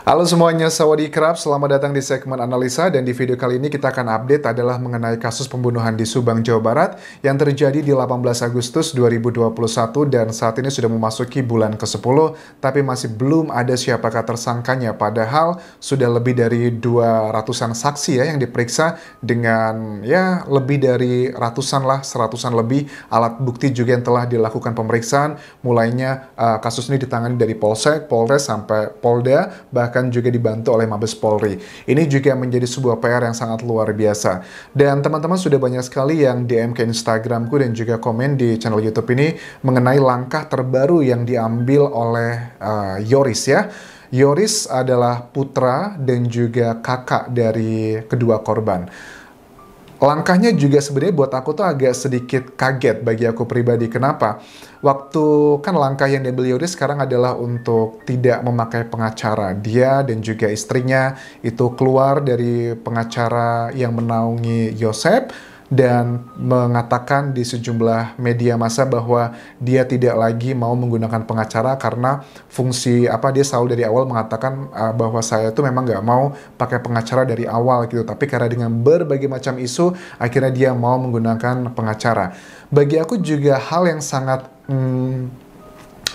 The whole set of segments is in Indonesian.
Halo semuanya, Sawadee-krap, selamat datang di segmen analisa dan di video kali ini kita akan update adalah mengenai kasus pembunuhan di Subang, Jawa Barat yang terjadi di 18 Agustus 2021 dan saat ini sudah memasuki bulan ke-10 tapi masih belum ada siapakah tersangkanya padahal sudah lebih dari 200-an saksi ya yang diperiksa dengan ya lebih dari ratusan lah, seratusan lebih alat bukti juga yang telah dilakukan pemeriksaan mulainya kasus ini ditangani dari Polsek, Polres sampai Polda bahkan juga dibantu oleh Mabes Polri. Ini juga menjadi sebuah PR yang sangat luar biasa. Dan teman-teman sudah banyak sekali yang DM ke Instagramku dan juga komen di channel YouTube ini mengenai langkah terbaru yang diambil oleh Yoris ya. Yoris adalah putra dan juga kakak dari kedua korban. Langkahnya juga sebenarnya buat aku tuh agak sedikit kaget bagi aku pribadi. Kenapa? Waktu kan langkah yang diambil Yoris sekarang adalah untuk tidak memakai pengacara. Dia dan juga istrinya itu keluar dari pengacara yang menaungi Yosep dan mengatakan di sejumlah media massa bahwa dia tidak lagi mau menggunakan pengacara karena fungsi dia selalu dari awal mengatakan bahwa saya tuh memang nggak mau pakai pengacara dari awal gitu, tapi karena dengan berbagai macam isu akhirnya dia mau menggunakan pengacara. Bagi aku juga hal yang sangat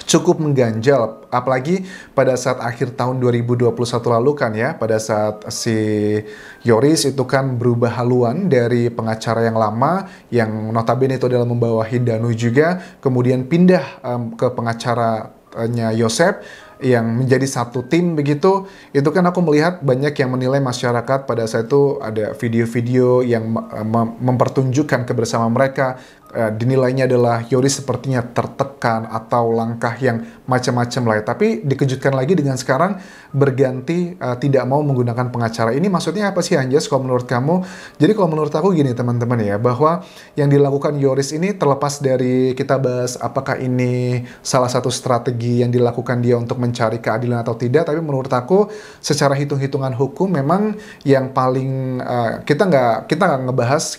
cukup mengganjal, apalagi pada saat akhir tahun 2021 lalu kan ya, pada saat si Yoris itu kan berubah haluan dari pengacara yang lama, yang notabene itu adalah membawahi Danu juga, kemudian pindah ke pengacaranya Yosep, yang menjadi satu tim begitu. Itu kan aku melihat banyak yang menilai masyarakat pada saat itu ada video-video yang mempertunjukkan kebersamaan mereka. Dinilainya adalah Yoris sepertinya tertekan atau langkah yang macam-macam lah ya. Tapi dikejutkan lagi dengan sekarang berganti tidak mau menggunakan pengacara. Ini maksudnya apa sih Anjas kalau menurut kamu? Jadi kalau menurut aku gini teman-teman ya, bahwa yang dilakukan Yoris ini terlepas dari kita bahas apakah ini salah satu strategi yang dilakukan dia untuk mencari keadilan atau tidak, tapi menurut aku secara hitung-hitungan hukum memang yang paling kita nggak ngebahas,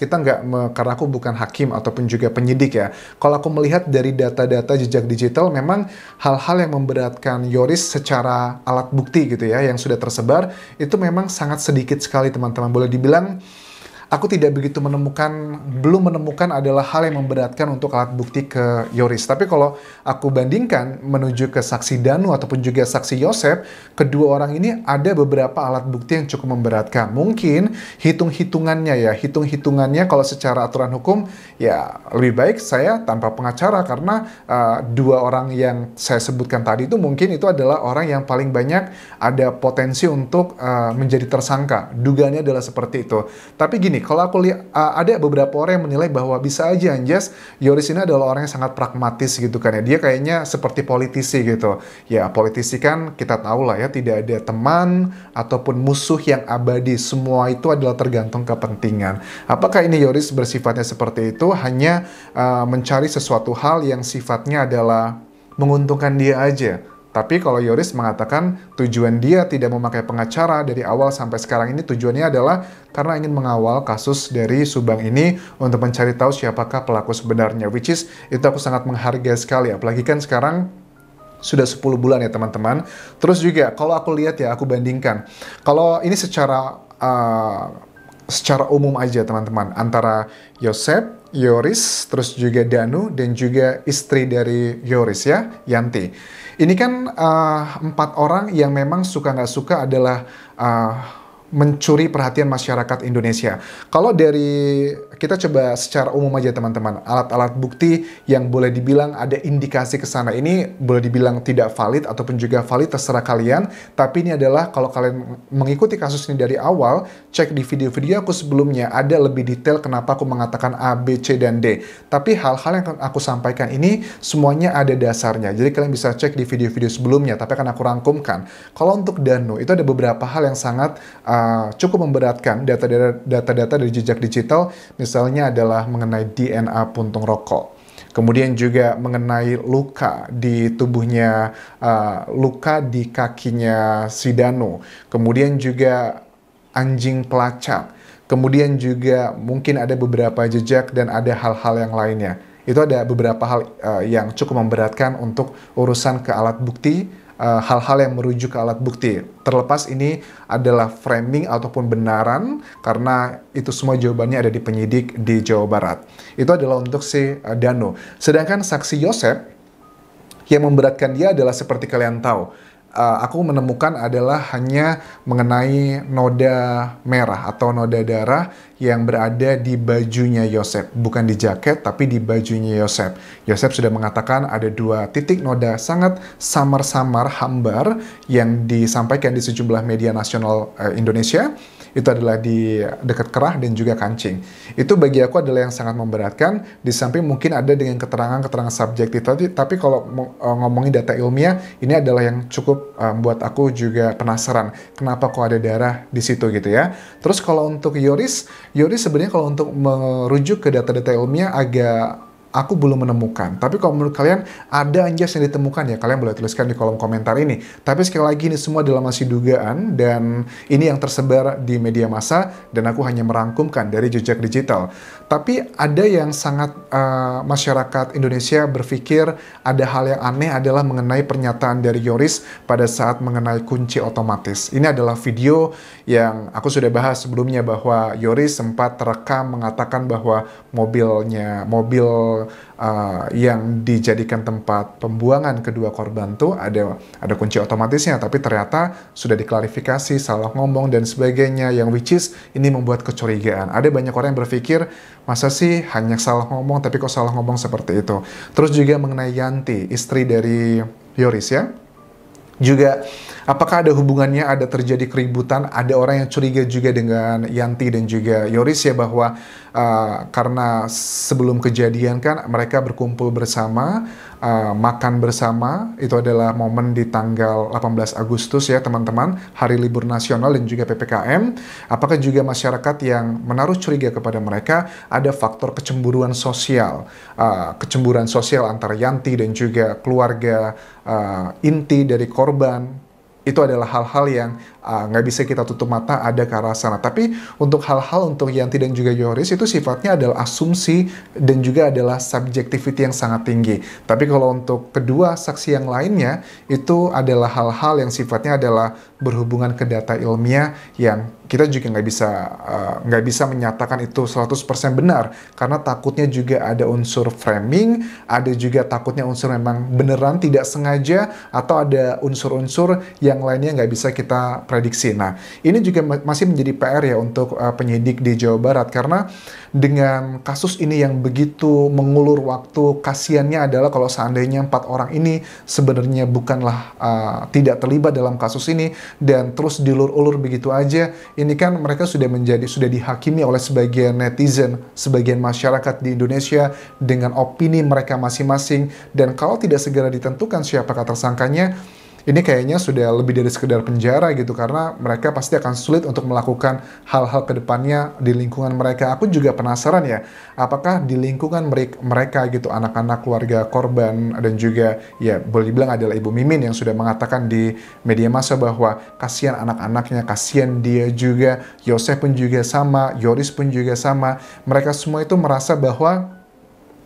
karena aku bukan hakim ataupun juga penyidik ya. Kalau aku melihat dari data-data jejak digital, memang hal-hal yang memberatkan Yoris secara alat bukti gitu ya, yang sudah tersebar, itu memang sangat sedikit sekali teman-teman. Boleh dibilang, aku belum menemukan adalah hal yang memberatkan untuk alat bukti ke Yoris. Tapi kalau aku bandingkan menuju ke saksi Danu ataupun juga saksi Yosep, kedua orang ini ada beberapa alat bukti yang cukup memberatkan. Mungkin hitung-hitungannya kalau secara aturan hukum, ya lebih baik saya tanpa pengacara karena dua orang yang saya sebutkan tadi itu mungkin itu adalah orang yang paling banyak ada potensi untuk menjadi tersangka. Dugaannya adalah seperti itu. Tapi gini, kalau aku lihat ada beberapa orang yang menilai bahwa bisa aja Anjas, Yoris ini adalah orang yang sangat pragmatis gitu kan ya. Dia kayaknya seperti politisi gitu. Ya politisi kan kita tahu lah ya, tidak ada teman ataupun musuh yang abadi. Semua itu adalah tergantung kepentingan. Apakah ini Yoris bersifatnya seperti itu? Hanya mencari sesuatu hal yang sifatnya adalah menguntungkan dia aja. Tapi kalau Yoris mengatakan tujuan dia tidak memakai pengacara dari awal sampai sekarang ini, tujuannya adalah karena ingin mengawal kasus dari Subang ini untuk mencari tahu siapakah pelaku sebenarnya. Which is, itu aku sangat menghargai sekali. Apalagi kan sekarang sudah 10 bulan ya teman-teman. Terus juga kalau aku lihat ya, aku bandingkan. Kalau ini secara umum aja teman-teman, antara Yosep, Yoris, terus juga Danu, dan juga istri dari Yoris ya, Yanti. Ini kan 4 orang yang memang suka nggak suka adalah mencuri perhatian masyarakat Indonesia. Kalau dari kita coba secara umum aja teman-teman, alat-alat bukti yang boleh dibilang ada indikasi ke sana ini boleh dibilang tidak valid ataupun juga valid, terserah kalian. Tapi ini adalah kalau kalian mengikuti kasus ini dari awal, cek di video-video aku sebelumnya ada lebih detail kenapa aku mengatakan A, B, C, dan D. Tapi hal-hal yang aku sampaikan ini semuanya ada dasarnya. Jadi kalian bisa cek di video-video sebelumnya, tapi akan aku rangkumkan. Kalau untuk Danu, itu ada beberapa hal yang sangat cukup memberatkan. Data-data dari jejak digital misalnya adalah mengenai DNA puntung rokok. Kemudian juga mengenai luka di tubuhnya, luka di kakinya si Danu. Kemudian juga anjing pelacak. Kemudian juga mungkin ada beberapa jejak dan ada hal-hal yang lainnya. Itu ada beberapa hal yang cukup memberatkan untuk urusan ke alat bukti hal-hal yang merujuk ke alat bukti. Terlepas ini adalah framing ataupun benaran, karena itu semua jawabannya ada di penyidik di Jawa Barat. Itu adalah untuk si Danu. Sedangkan saksi Yosep, yang memberatkan dia adalah seperti kalian tahu, aku menemukan adalah hanya mengenai noda merah atau noda darah yang berada di bajunya Yosep. Bukan di jaket, tapi di bajunya Yosep. Yosep sudah mengatakan ada 2 titik noda sangat samar-samar hambar yang disampaikan di sejumlah media nasional Indonesia. Itu adalah di dekat kerah dan juga kancing. Itu bagi aku adalah yang sangat memberatkan, di samping mungkin ada dengan keterangan-keterangan subjektif. Tapi kalau ngomongin data ilmiah, ini adalah yang cukup buat aku juga penasaran. Kenapa kok ada darah di situ gitu ya. Terus kalau untuk Yoris sebenarnya kalau untuk merujuk ke data-data ilmiah aku belum menemukan. Tapi kalau menurut kalian ada anjas yang ditemukan ya, kalian boleh tuliskan di kolom komentar ini. Tapi sekali lagi ini semua adalah masih dugaan dan ini yang tersebar di media massa dan aku hanya merangkumkan dari jejak digital. Tapi ada yang sangat masyarakat Indonesia berpikir ada hal yang aneh adalah mengenai pernyataan dari Yoris pada saat mengenai kunci otomatis. Ini adalah video yang aku sudah bahas sebelumnya bahwa Yoris sempat terekam mengatakan bahwa mobil yang dijadikan tempat pembuangan kedua korban tuh ada kunci otomatisnya, tapi ternyata sudah diklarifikasi, salah ngomong dan sebagainya, yang which is ini membuat kecurigaan. Ada banyak orang yang berpikir, masa sih hanya salah ngomong, tapi kok salah ngomong seperti itu. Terus juga mengenai Yanti, istri dari Yoris ya, juga apakah ada hubungannya, ada terjadi keributan, ada orang yang curiga juga dengan Yanti dan juga Yoris ya, bahwa karena sebelum kejadian kan mereka berkumpul bersama, makan bersama, itu adalah momen di tanggal 18 Agustus ya teman-teman, hari libur nasional dan juga PPKM. Apakah juga masyarakat yang menaruh curiga kepada mereka ada faktor kecemburuan sosial antara Yanti dan juga keluarga inti dari korban. Itu adalah hal-hal yang nggak bisa kita tutup mata ada ke arah sana. Tapi untuk hal-hal untuk Yanti dan juga Yoris itu sifatnya adalah asumsi dan juga adalah subjectivity yang sangat tinggi. Tapi kalau untuk kedua saksi yang lainnya itu adalah hal-hal yang sifatnya adalah berhubungan ke data ilmiah yang kita juga nggak bisa menyatakan itu 100% benar, karena takutnya juga ada unsur framing, ada juga takutnya unsur memang beneran tidak sengaja, atau ada unsur-unsur yang lainnya nggak bisa kita prediksi. Nah, ini juga masih menjadi PR ya untuk penyidik di Jawa Barat, karena dengan kasus ini yang begitu mengulur waktu, kasiannya adalah kalau seandainya 4 orang ini sebenarnya bukanlah tidak terlibat dalam kasus ini dan terus dilur-ulur begitu aja. Ini kan mereka sudah dihakimi oleh sebagian netizen, sebagian masyarakat di Indonesia dengan opini mereka masing-masing, dan kalau tidak segera ditentukan siapakah tersangkanya, ini kayaknya sudah lebih dari sekedar penjara gitu, karena mereka pasti akan sulit untuk melakukan hal-hal ke depannya di lingkungan mereka. Aku juga penasaran ya, apakah di lingkungan mereka gitu, anak-anak keluarga korban dan juga ya boleh dibilang adalah Ibu Mimin yang sudah mengatakan di media massa bahwa kasihan anak-anaknya, kasihan dia juga, Yosef pun juga sama, Yoris pun juga sama. Mereka semua itu merasa bahwa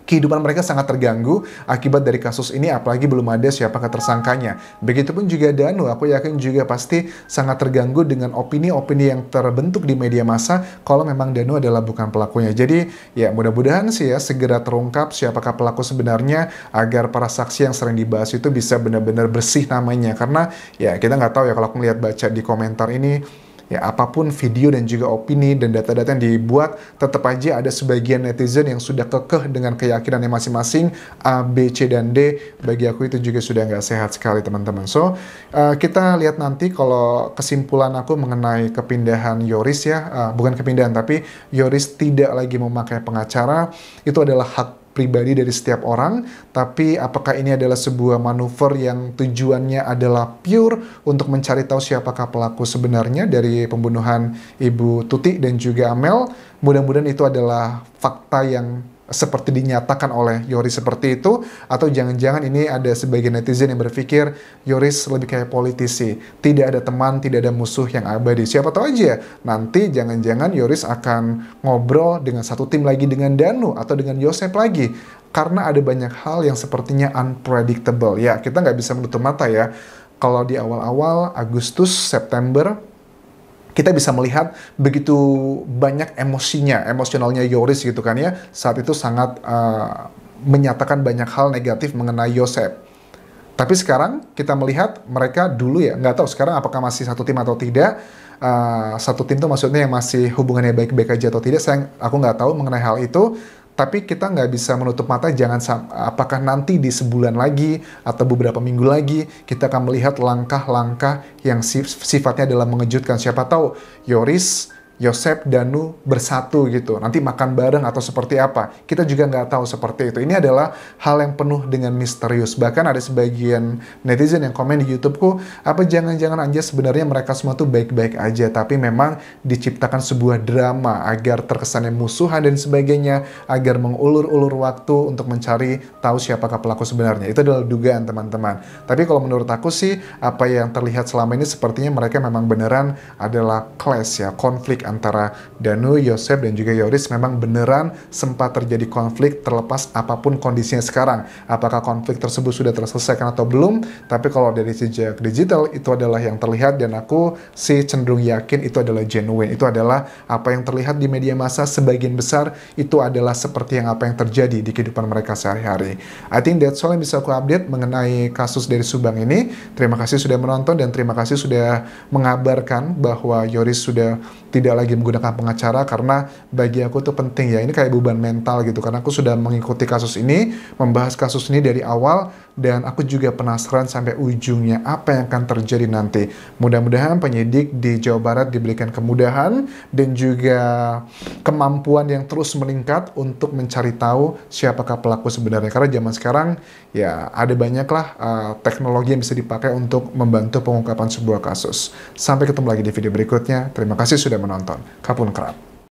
kehidupan mereka sangat terganggu akibat dari kasus ini, apalagi belum ada siapakah tersangkanya. Begitupun juga Danu, aku yakin juga pasti sangat terganggu dengan opini-opini yang terbentuk di media massa kalau memang Danu adalah bukan pelakunya. Jadi ya mudah-mudahan sih ya segera terungkap siapakah pelaku sebenarnya, agar para saksi yang sering dibahas itu bisa benar-benar bersih namanya. Karena ya kita nggak tahu ya, kalau aku ngeliat baca di komentar ini, ya apapun video dan juga opini dan data-data yang dibuat, tetap aja ada sebagian netizen yang sudah kekeh dengan keyakinannya masing-masing A, B, C, dan D. Bagi aku itu juga sudah nggak sehat sekali teman-teman. So, kita lihat nanti kalau kesimpulan aku mengenai kepindahan Yoris ya, bukan kepindahan tapi Yoris tidak lagi memakai pengacara, itu adalah hak pribadi dari setiap orang. Tapi apakah ini adalah sebuah manuver yang tujuannya adalah pure untuk mencari tahu siapakah pelaku sebenarnya dari pembunuhan Ibu Tuti dan juga Amel? Mudah-mudahan itu adalah fakta yang seperti dinyatakan oleh Yoris seperti itu, atau jangan-jangan ini ada sebagian netizen yang berpikir Yoris lebih kayak politisi, tidak ada teman, tidak ada musuh yang abadi. Siapa tahu aja nanti jangan-jangan Yoris akan ngobrol dengan satu tim lagi dengan Danu atau dengan Yosef lagi, karena ada banyak hal yang sepertinya unpredictable ya. Kita nggak bisa menutup mata ya, kalau di awal-awal Agustus, September, kita bisa melihat begitu banyak emosionalnya Yoris gitu kan ya. Saat itu sangat menyatakan banyak hal negatif mengenai Yosef. Tapi sekarang kita melihat mereka dulu ya, nggak tahu sekarang apakah masih satu tim atau tidak. Satu tim itu maksudnya yang masih hubungannya baik-baik aja atau tidak, aku nggak tahu mengenai hal itu. Tapi kita nggak bisa menutup mata, apakah nanti di sebulan lagi atau beberapa minggu lagi kita akan melihat langkah-langkah yang sifatnya adalah mengejutkan. Siapa tahu Yoris, Yosef, Danu bersatu gitu. Nanti makan bareng atau seperti apa. Kita juga nggak tahu seperti itu. Ini adalah hal yang penuh dengan misterius. Bahkan ada sebagian netizen yang komen di YouTubeku, apa jangan-jangan aja sebenarnya mereka semua tuh baik-baik aja. Tapi memang diciptakan sebuah drama agar terkesannya musuhan dan sebagainya. Agar mengulur-ulur waktu untuk mencari tahu siapakah pelaku sebenarnya. Itu adalah dugaan teman-teman. Tapi kalau menurut aku sih, apa yang terlihat selama ini sepertinya mereka memang beneran adalah clash ya, konflik antara Danu, Yosef, dan juga Yoris. Memang beneran sempat terjadi konflik terlepas apapun kondisinya sekarang. Apakah konflik tersebut sudah terselesaikan atau belum? Tapi kalau dari jejak digital itu adalah yang terlihat, dan aku sih cenderung yakin itu adalah genuine. Itu adalah apa yang terlihat di media massa, sebagian besar itu adalah seperti yang apa yang terjadi di kehidupan mereka sehari-hari. I think that's all yang bisa aku update mengenai kasus dari Subang ini. Terima kasih sudah menonton dan terima kasih sudah mengabarkan bahwa Yoris sudah tidak lagi menggunakan pengacara, karena bagi aku tuh penting ya, ini kayak beban mental gitu, karena aku sudah mengikuti kasus ini, membahas kasus ini dari awal, dan aku juga penasaran sampai ujungnya apa yang akan terjadi nanti. Mudah-mudahan penyidik di Jawa Barat diberikan kemudahan dan juga kemampuan yang terus meningkat untuk mencari tahu siapakah pelaku sebenarnya, karena zaman sekarang ya ada banyaklah teknologi yang bisa dipakai untuk membantu pengungkapan sebuah kasus. Sampai ketemu lagi di video berikutnya. Terima kasih sudah menonton. Kapun kerap.